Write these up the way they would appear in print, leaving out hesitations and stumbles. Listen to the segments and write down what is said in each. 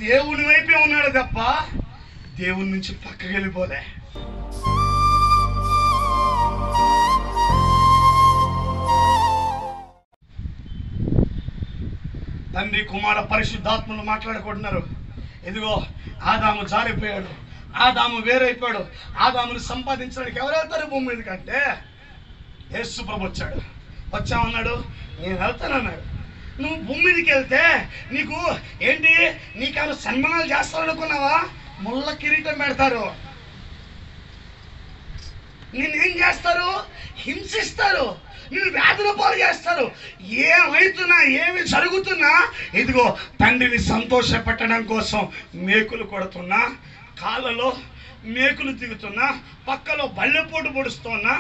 దేవుని వైపే ఉన్నాడు తప్ప దేవుని నుంచి పక్కకి వెళ్ళిపోలే. తండ్రి కుమార పరిశుద్ధాత్మలు మాట్లాడుకుంటున్నారు. ఇదిగో ఆదాము జారిపోయాడు, ఆదాము వేరైపోయాడు. ఆదామును సంపాదించడానికి ఎవరు వెళ్తారు భూమి మీద కంటే? యేసు ప్రభు వచ్చాడు. వచ్చామన్నాడు, నేను వెళ్తానన్నాడు. నువ్వు భూమి మీదకి వెళ్తే నీకు ఏంటి, నీకేమైనా సన్మానాలు చేస్తారనుకున్నావా? ముళ్ళ కిరీటం పెడతారు. నిన్నేం చేస్తారు? హింసిస్తారు, నిన్ను వ్యాధుల పాలు చేస్తారు. ఏమైతున్నా ఏమి జరుగుతున్నా ఇదిగో తండ్రిని సంతోష పెట్టడం కోసం మేకులు కొడుతున్నా, కాళ్ళలో మేకులు దిగుతున్నా, పక్కలో బల్లెపోటు పొడుస్తున్నా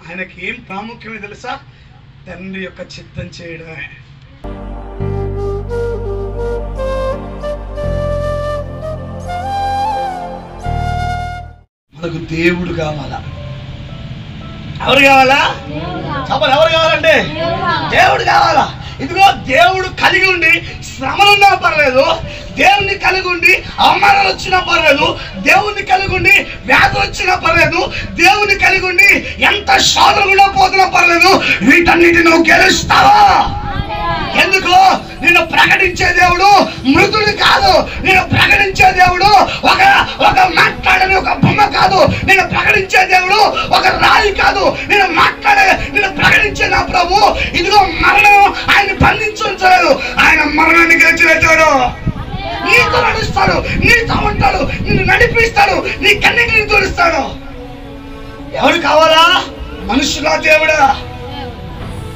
ఆయనకి ఏం ప్రాముఖ్యమే తెలుసా? తండ్రి యొక్క చిత్తం చేయడమే. మనకు దేవుడు కావాలా? ఎవరు కావాలా? చెప్పాలి, ఎవరు కావాలంటే దేవుడు కావాలా? ఇదిగో దేవుడు కలిగి ఉండి శ్రమలున్నా పర్లేదు, దేవుణ్ణి కలిగి ఉండి అవమానాలు వచ్చినా పర్లేదు, దేవుణ్ణి కలిగి ఉండి వ్యాధులు వచ్చినా పర్లేదు, దేవుని కలిగి ఉండి ఎంత శోధనగా పోతున్నా పర్లేదు, వీటన్నిటి నువ్వు గెలుస్తావా? ఎందుకు? నిన్ను ప్రకటించే దేవుడు మృతుడు కాదు. నేను ప్రకటించే దేవుడు ఒక మాట్లాడని ఒక బొమ్మ కాదు. నేను ప్రకటించే దేవుడు ఒక రాయి కాదు. నేను ప్రకటించే నా ప్రభు ఇదిగో మరణం ఆయన బంధించలేదు, ఆయన మరణాన్ని గెలిచివేశాడు. నీతో నడుస్తాడు, నీతో ఉంటాడు, నిన్ను నడిపిస్తాడు, నీ కన్నిటిని తోడుస్తాడు. ఎవరు కావాలా? మనుషులా దేవుడా?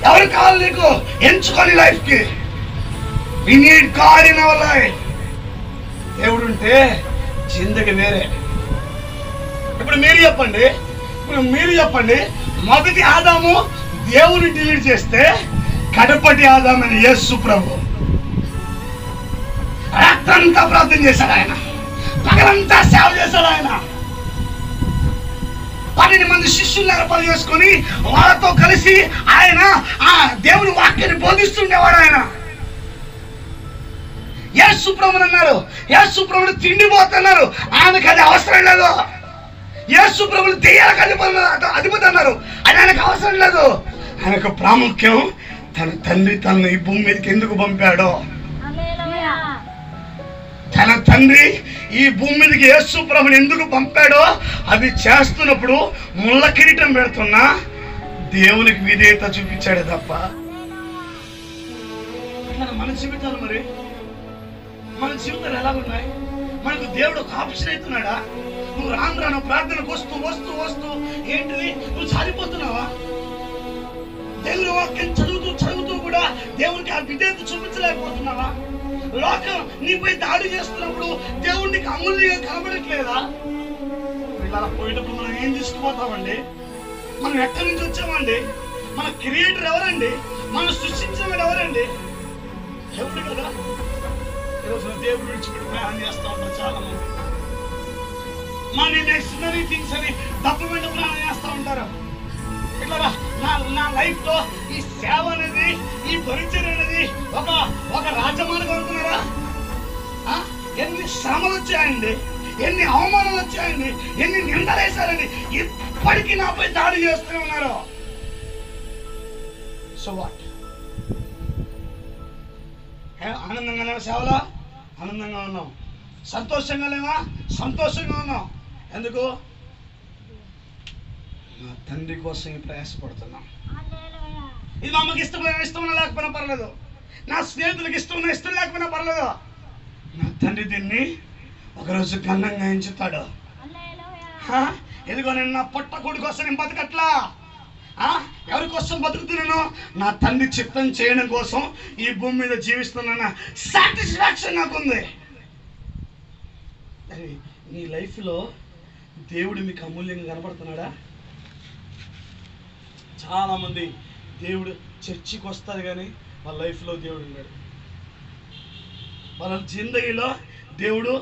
ఎవరు కావాలి నీకు? ఎంచుకొని లైఫ్ కి. We need God in our life. దేవుడు ఉంటే జిందగీ వేరే. ఇప్పుడు మీరు చెప్పండి, మొదటి ఆదాము దేవుని డిలీట్ చేస్తే కడపటి ఆదాము అని యేసు ప్రభు రాత్రంతా ప్రార్థన చేశాడు, ఆయన పగలంతా సేవ చేశాడు. ఆయన 12 మంది శిష్యులను పని చేసుకొని వాళ్ళతో కలిసి ఆయన ఆ దేవుని వాక్యాన్ని బోధిస్తుండేవాడు. ఆయన యేసు ప్రభువుని అన్నారు, యేసు ప్రభువుని తిండిపోతున్నారు, ఆయనకు అది అవసరం లేదు. యేసు ప్రభువుని దెయ్యాలకు అధిపతి అన్నారు, అది ఆయనకు అవసరం లేదు. ఆయనకు ప్రాముఖ్యం తన తండ్రి తనను ఈ భూమి మీదకి ఎందుకు పంపాడో. తన తండ్రి ఈ భూమి మీదకి యేసు ప్రభుని ఎందుకు పంపాడో అది చేస్తున్నప్పుడు ముళ్ళ కిరీటం పెడుతున్నా దేవునికి విధేయత చూపించాడే తప్ప. మన జీవితాలు మరి మన జీవితాలు ఎలా ఉన్నాయి? మనకు దేవుడు ఒక ఆప్షన్ అవుతున్నాడా? నువ్వు రాను ప్రార్థనకు వస్తూ వస్తూ వస్తూ ఏంటిది నువ్వు సారిపోతున్నావా? దేవుని వాక్యం చదువుతూ కూడా దేవునికి ఆ విధేయత చూపించలేకపోతున్నావా? లోకం నీపై దాడి చేస్తున్నప్పుడు దేవుడికి అమూల్యంగా కనబడట్లేదా? ఇలా పోయేటప్పుడు మనం ఏం తీసుకుపోతామండి? మనం ఎక్కడి నుంచి వచ్చామండి? మన క్రియేటర్ ఎవరండి? మనం సృష్టించిన ఎవరండి? దేవుడు కదా. ఈరోజు దేవుడు విడిచిపెట్టి ప్రయాణం చేస్తూ ఉంటారు చాలా మంది. మన నెక్స్టరీ థింగ్స్ అని డబ్బు మీద ప్రయాణం చేస్తూ ఉంటారు. ఇట్లా నా లైఫ్ లో ఈ సేవ అనేది, ఈ పరిచయం అనేది ఒక రాజమార్గం అనుకున్నారా? ఎన్ని శ్రమలు వచ్చాయండి, ఎన్ని అవమానాలు వచ్చాయండి, ఎన్ని నిందలేశారండి, ఇప్పటికీ నాపై దాడి చేస్తూనే ఉన్నారు. So what? ఆనందంగా లేవా? సేవలా ఆనందంగా ఉన్నాం. సంతోషంగా లేవా? సంతోషంగా ఉన్నాం. ఎందుకు? నా తండ్రి కోసం ప్రయాసపడుతున్నాం. ఇది మా అమ్మకి ఇష్టమైనా లేకపోయినా పర్లేదు, నా స్నేహితులకు ఇష్టం లేకపోయినా పర్లేదు, నా తండ్రి దీన్ని ఒకరోజు ఘనంగా ఎంచుతాడు. ఎదుగో నేను నా పొట్ట కొడు కోసం నేను బతకట్లా. ఎవరి కోసం బతుకుతున్నాను? నా తండ్రి చిత్తం చేయడం కోసం ఈ భూమి మీద జీవిస్తున్నా సాటిస్ఫాక్షన్ నాకుంది. నీ లైఫ్లో దేవుడు మీకు అమూల్యంగా కనబడుతున్నాడా? చాలామంది దేవుడు చర్చికి వస్తారు కానీ వాళ్ళ లైఫ్లో దేవుడు ఉన్నాడు, వాళ్ళ జిందగీలో దేవుడు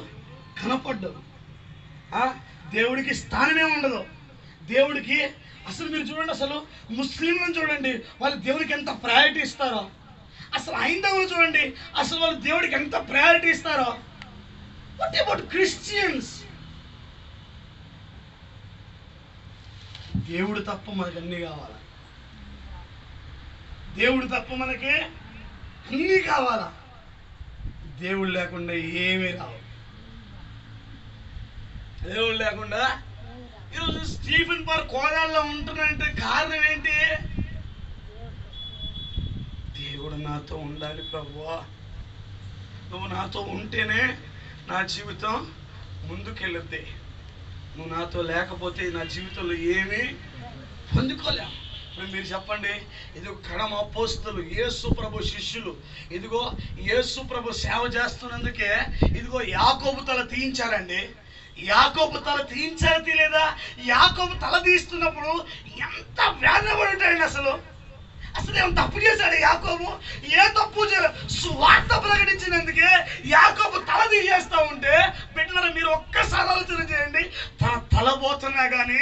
కనపడ్డాడు. దేవుడికి స్థానమే ఉండదు. దేవుడికి అసలు మీరు చూడండి, అసలు ముస్లింలను చూడండి, వాళ్ళు దేవుడికి ఎంత ప్రయారిటీ ఇస్తారో. అసలు హైందవులు చూడండి, అసలు వాళ్ళు దేవుడికి ఎంత ప్రయారిటీ ఇస్తారో. What about Christians? దేవుడు తప్ప మనకు అన్నీ కావాలా? దేవుడు తప్ప మనకి అన్నీ కావాలా? దేవుడు లేకుండా ఏమీ రావు. దేవుడు లేకుండా ఈరోజు స్టీఫెన్ పార్ కోదాల్లో ఉంటున్నాడంటే కారణం ఏంటి? దేవుడు నాతో ఉండాలి ప్రభువా, నువ్వు నాతో ఉంటేనే నా జీవితం ముందుకెళ్ళుద్ది. నువ్వు నాతో లేకపోతే నా జీవితంలో ఏమీ పొందుకోలేము. ఇప్పుడు మీరు చెప్పండి, ఇదిగో కడమ అపోస్తలు యేసు ప్రభు శిష్యులు, ఇదిగో యేసు ప్రభు సేవ చేస్తున్నందుకే ఇదిగో యాకోబు తల తీయించారండి. యాకోబు తల తీయించారా తీయలేదా? యాకోబు తల తీస్తున్నప్పుడు ఎంత వేదన పడి ఉంటాయండి. అసలు ఏం తప్పు చేశాడు యాకోబు? ఏ తప్పు చేయలేదు. సువార్త ప్రకటించినందుకే యాకోబు తల తీసేస్తా ఉంటే బిడ్డలారా మీరు ఒక్కసారి ఆలోచన చేయండి. తన తల పోతున్నా కానీ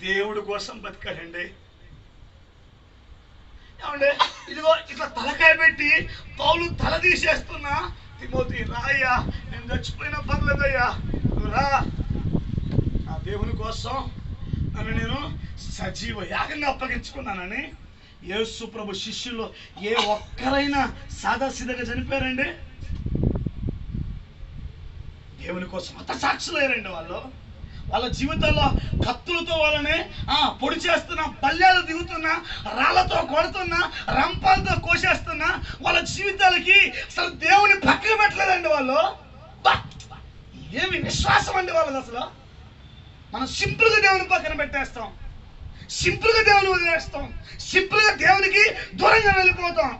దేవుడి కోసం బతకాడండి. ఏమంటే ఇదిగో ఇట్లా తలకాయ పెట్టి పౌలు తల తీసేస్తున్నా, తిమోతి రాయ్యా, నేను చచ్చిపోయినా పర్లేదయ్యా, నువ్వు రా, ఆ దేవుని కోసం నన్ను నేను సజీవ యాగంగా అప్పగించుకున్నానని యేసు ప్రభు శిష్యులు ఏ ఒక్కరైనా సాదాసీదగా చనిపోయారండి? దేవుని కోసం అంత సాక్షులయ్యారండి వాళ్ళు. వాళ్ళ జీవితాల్లో కత్తులతో వాళ్ళని పొడి చేస్తున్నా, పల్లెలు దిగుతున్నా, రాళ్లతో కొడుతున్నా, రంపాలతో కోసేస్తున్నా, వాళ్ళ జీవితాలకి అసలు దేవుని పక్కన పెట్టలేదండి వాళ్ళు. ఏమి విశ్వాసం అండి వాళ్ళది. అసలు మనం సింపుల్గా దేవుని పక్కన పెట్టేస్తాం, సింపుల్గా దేవుని వదిలేస్తాం, సింపుల్గా దేవునికి దూరంగా వెళ్ళిపోతాం.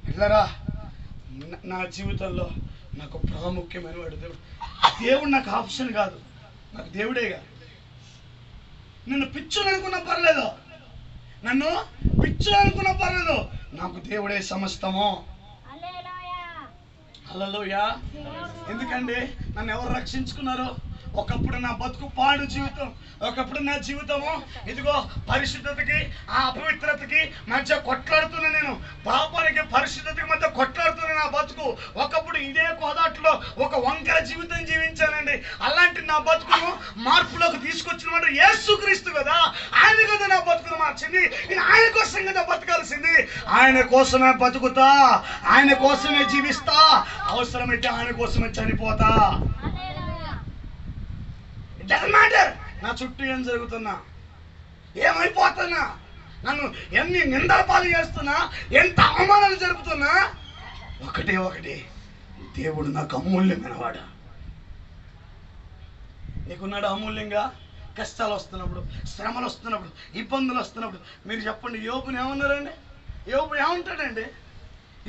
ఇట్లారా నా జీవితంలో నాకు ప్రాముఖ్యమైన వాడు దేవుడు. దేవుడు నాకు ఆప్షన్ కాదు, నాకు దేవుడేగా. నన్ను పిచ్చుని అనుకున్నా పర్లేదు, నన్ను పిచ్చుని అనుకున్నా పర్లేదు, నాకు దేవుడే సమస్తము. హల్లెలూయా. ఎందుకండి నన్ను ఎవరు రక్షించుకున్నారు? ఒకప్పుడు నా బతుకు పాడు జీవితం, ఒకప్పుడు నా జీవితము ఇదిగో పరిశుద్ధతకి అపవిత్రతకి మధ్య కొట్లాడుతున్నా, నేను పాపానికి పరిశుద్ధతకి మధ్య కొట్లాడుతున్నా నా బతుకు. ఒకప్పుడు ఇదే కోదాట్లో ఒక వంకర జీవితం జీవించానండి. అలాంటి నా బతుకును మార్పులోకి తీసుకొచ్చిన వాడు యేసుక్రీస్తు కదా. ఆయన కదా నా బతుకును మార్చింది. నేను ఆయన కోసం కదా బతకాల్సింది. ఆయన కోసమే బతుకుతా, ఆయన కోసమే జీవిస్తా, అవసరమైతే ఆయన కోసమే చనిపోతా. డజంట్ మ్యాటర్ నా చుట్టూ ఏం జరుగుతున్నా, ఏమైపోతున్నా, నన్ను ఎన్ని నిందల పాలు చేస్తున్నా, ఎంత అవమానాలు జరుపుతున్నా, ఒకటి దేవుడు నాకు అమూల్యమైన వాడు. నీకున్నాడు అమూల్యంగా. కష్టాలు వస్తున్నప్పుడు, శ్రమలు వస్తున్నప్పుడు, ఇబ్బందులు వస్తున్నప్పుడు మీరు చెప్పండి, యోబుని ఏమన్నారండి? యోబు ఏమంటాడండి?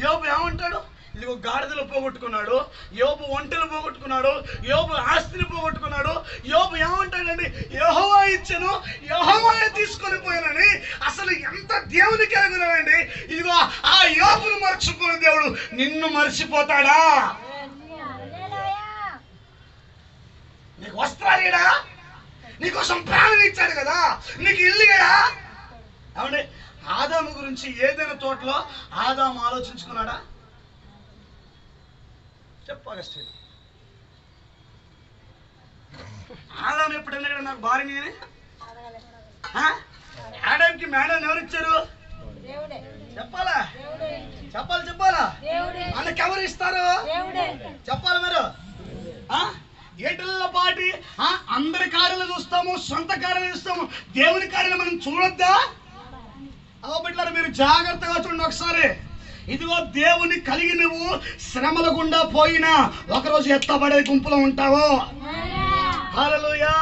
యోబు ఏమంటాడు? ఇదిగో గాడిదలు పోగొట్టుకున్నాడు, యోబు ఒంటెలు పోగొట్టుకున్నాడు, యోబు ఆస్తిని పోగొట్టుకున్నాడు. యోబు ఏమంటాడండి? యెహోవా ఇచ్చెను, యెహోవాయే తీసుకొని పోయానని. అసలు ఎంత దేవునికి ఎరుగునండి. ఇదిగో ఆ యోబును మర్చిపోయిన దేవుడు నిన్ను మర్చిపోతాడా? నీకు వస్త్రాలేడా? నీకోసం ప్రాణం ఇచ్చాడు కదా, నీకు ఇల్లు కదా. ఏమండి ఆదాము గురించి ఏదైనా తోటలో ఆదాము ఆలోచించుకున్నాడా? చెప్పాలి. ఆదాం ఎప్పుడైనా కదా నాకు భార్యని అని? ఆదాంకి మేడం ఎవరు ఇచ్చారు? చెప్పాలా? చెప్పాలా? మనకి ఎవరు ఇస్తారు? చెప్పాలి మీరు. ఏటిల్లో పాటి అందరి కార్యాలు చూస్తాము, సొంత కార్యాలు చూస్తాము, దేవుని కార్యాలు మనం చూడొద్దా? బిడ్డలారా మీరు జాగ్రత్తగా చూడండి ఒకసారి. ఇదిగో దేవుని కలిగి నువ్వు శ్రమల గుండా పోయినా ఒకరోజు ఎత్తబడే గుంపులో ఉంటావు. హల్లెలూయా.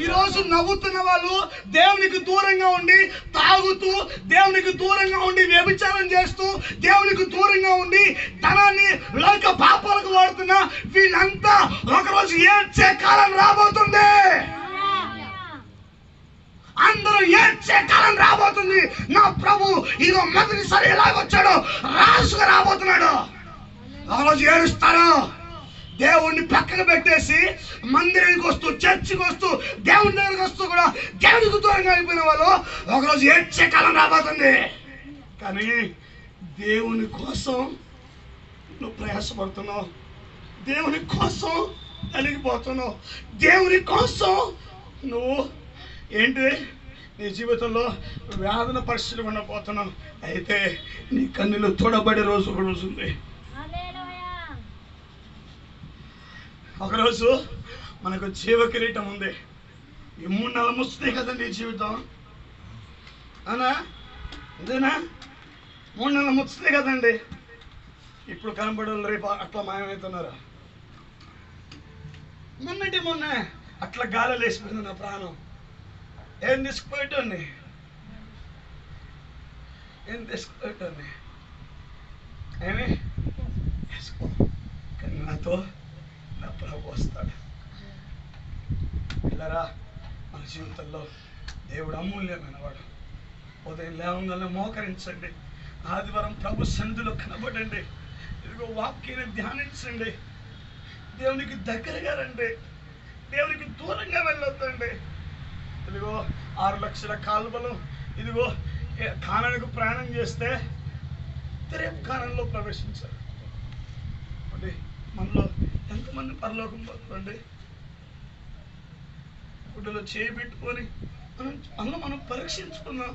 ఈరోజు నవ్వుతున్న వాళ్ళు దేవునికి దూరంగా ఉండి తాగుతూ, దేవునికి దూరంగా ఉండి వ్యభిచారం చేస్తూ, దేవునికి దూరంగా ఉండి ధనాన్ని లోక పాపాలకు వాడుతున్నా వీళ్ళంతా ఒకరోజు ఏడ్చే కాలం రాబోతుంది. అందరూ ఏడ్చే కాలం రాబోతుంది. నా ప్రభు ఇదిగో మొదటిసారి ఎలాగొచ్చాడో రాజుగా రాబోతున్నాడు. ఒకరోజు ఏడుస్తారు. దేవుణ్ణి పక్కన పెట్టేసి మందిరానికి వస్తూ, చర్చికి వస్తూ, దేవుని దగ్గరికి వస్తూ కూడా దేవునికి దూరంగా అయిపోయిన వాళ్ళు ఒకరోజు ఏడ్చే కాలం రాబోతుంది. కానీ దేవుని కోసం నువ్వు ప్రయాసపడుతున్నావు, దేవుని కోసం నలిగిపోతున్నావు. దేవుని కోసం నువ్వు ఏంటి నీ జీవితంలో వేదన పరిస్థితులు ఉండబోతున్నావు. అయితే నీ కన్నులు తోడబడే రోజు ఒక రోజు ఉంది. ఒకరోజు మనకు జీవ కిరీటం ఉంది. ఈ 3 నెలలు ముస్తే కదండి జీవితం, అనా ఇదేనా? 3 నెలలు ముస్తే కదండి. ఇప్పుడు కనబడే రేపు అట్లా మాయమవుతున్నారు. మొన్న అట్లా గాలి లేసిపోయింది నా ప్రాణం. ఏం తీసుకుపోయేటోని ఏమి వేసుకో. కానీ నాతో నా ప్రభు వస్తాడు. పిల్లరా, మన జీవితంలో దేవుడు అమూల్యమైన వాడు. ఉదయం లేవగానే మోకరించండి. ఆదివారం ప్రభు సన్నిధిలో కనబడండి. ఇదిగో వాక్యాన్ని ధ్యానించండి. దేవునికి దగ్గరగా రండి. దేవునికి దూరంగా వెళ్ళొద్దండి. ఇదిగో 6 లక్షల కాలువలు ఇదిగో కానానికి ప్రయాణం చేస్తే రేపు కానంలో ప్రవేశించారు. అంటే మనలో ఎంతమంది పరలోకం పోతుందండి? గుడ్డలో చేయి పెట్టుకొని మనం పరీక్షించుకున్నాం.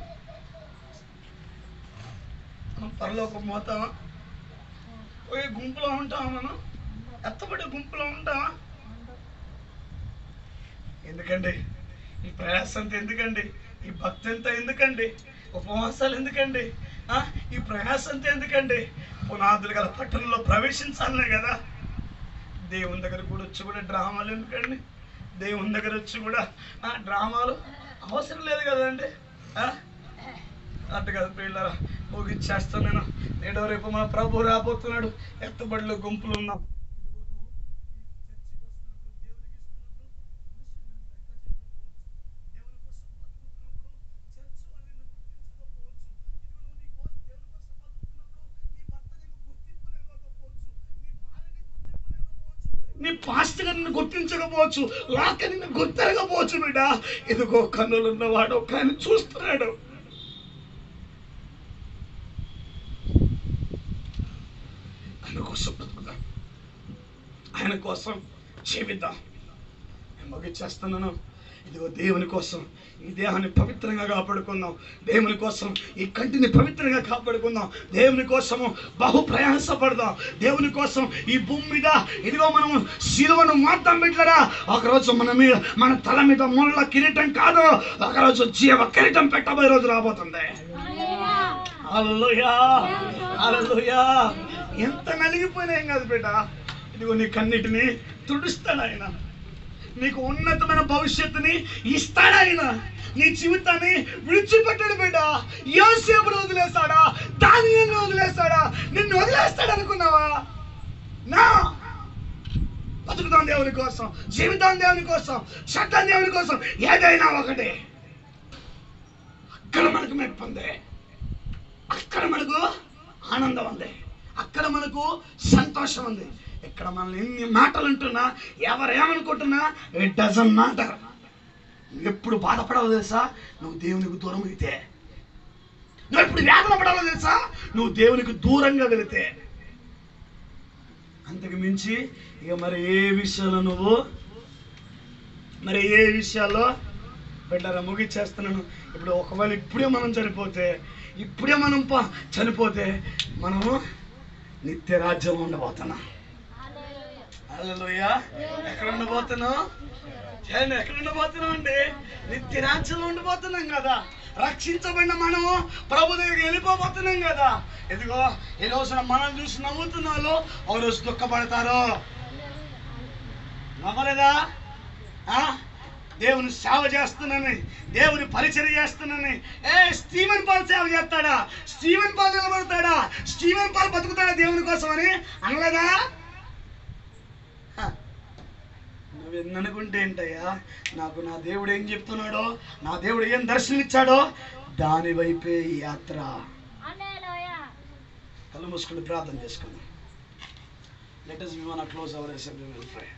మనం పరలోకం పోతామా? పోయే గుంపులో ఉంటామా? మనం ఎత్తబడే గుంపులో ఉంటామా? ఎందుకండి ఈ ప్రయాస అంతా? ఎందుకండి ఈ భక్తి అంతా? ఎందుకండి ఉపవాసాలు? ఎందుకండి ఈ ప్రయాస అంతా? ఎందుకండి పునాదులు గల పట్టణంలో ప్రవేశించాలనే కదా. దేవుని దగ్గర కూడా వచ్చి కూడా డ్రామాలు ఎందుకండి? దేవుని దగ్గర వచ్చి కూడా డ్రామాలు అవసరం లేదు కదండి. అట్టు కదా పిల్లరా, ముగిచ్చేస్తాను నేను. నేడో రేపు మన ప్రభు రాబోతున్నాడు. ఎత్తబడిలో గుంపులు ఉన్నాం. నీ పాస్టర్ గారిని గుర్తించకపోవచ్చు, లాక నిన్ను గుర్తెరగపోవచ్చు. బిడ్డ, ఇదిగో కన్నులు ఉన్నవాడు ఒక ఆయన చూస్తున్నాడు. ఆయన కోసం బ్రతుకుదాం, ఆయన కోసం జీవిద్దాం. నేను ముగిచ్చేస్తున్నాను. ఇదిగో దేవుని కోసం ఈ దేహాన్ని పవిత్రంగా కాపాడుకుందాం. దేవుని కోసం ఈ కంటిని పవిత్రంగా కాపాడుకుందాం. దేవుని కోసము బహు ప్రయాసపడదాం. దేవుని కోసం ఈ భూమి మీద ఇదిగో మనం శిలువను మోద్దాం బిడ్డలారా. ఒకరోజు మన తల మీద ముళ్ళ కిరీటం కాదు, ఒకరోజు జీవ కిరీటం పెట్టబోయే రోజు రాబోతుంది. హల్లెలూయా, హల్లెలూయా. ఎంత నలిగిపోయినా ఏం కాదు బిడ్డ. ఇదిగో నీ కన్నిటిని తుడుస్తాడు ఆయన. నీకు ఉన్నతమైన భవిష్యత్తుని ఇస్తాడు ఆయన. నీ జీవితాన్ని విడిచిపెట్టాడు బిడ్డ. యోసేపును వదిలేస్తాడా? దానియేలును వదిలేస్తాడా? నిన్ను వదిలేస్తాడు అనుకున్నావా? నా బతుకుతాం దేవుని కోసం, జీవితాం దేవుని కోసం, చట్టం దేవుని కోసం. ఏదైనా ఒకటి. అక్కడ మనకు మెప్పు ఉంది, అక్కడ మనకు ఆనందం ఉంది, అక్కడ మనకు సంతోషం ఉంది. ఇక్కడ మనల్ని ఎన్ని మాటలు అంటున్నా, ఎవరేమనుకుంటున్నా, ఇట్ డజంట్ మ్యాటర్. నువ్వు ఎప్పుడు బాధపడవు తెలుసా? నువ్వు దేవునికి దూరం అయితే. నువ్వు ఎప్పుడు వేదన పడాలో తెలుసా? నువ్వు దేవునికి దూరంగా వెళితే. అంతకు మించి ఇక మరి ఏ విషయాల్లో బిడ్డరా ముగిచ్చేస్తున్నాను. ఇప్పుడు ఒకవేళ ఇప్పుడే మనం చనిపోతే మనము నిత్య రాజ్యం ఉండబోతున్నాం. హల్లెలూయా. ఎక్కడ ఉండబోతున్నాం? ఎక్కడ ఉండబోతున్నాం అండి? నిత్య రాజ్యంలో ఉండబోతున్నాం కదా. రక్షించబడిన మనము ప్రభు దగ్గరికి వెళ్ళిపోబోతున్నాం కదా. ఇదిగో ఈ రోజున మనం చూసి నవ్వుతున్న వాళ్ళు ఒక రోజు దుఃఖపడతారు. నవ్వలేదా? దేవుని సేవ చేస్తున్నానని, దేవుని పరిచర్య చేస్తున్నానని. స్టీవెన్ పాల్ సేవ చేస్తాడా? స్టీవెన్ పాల్ నిలబడతాడా? స్టీవెన్ పాల్ బతుకుతాడా దేవుని కోసం అని అనలేదా? నువ్వు అనుకుంటే ఏంటయ్యా? నాకు నా దేవుడు ఏం చెప్తున్నాడో, నా దేవుడు ఏం దర్శనం ఇచ్చాడో దాని వైపే ఈ యాత్ర. కళ్ళు మూసుకుని ప్రార్థన చేసుకుందాం. Let us close our assembly and pray.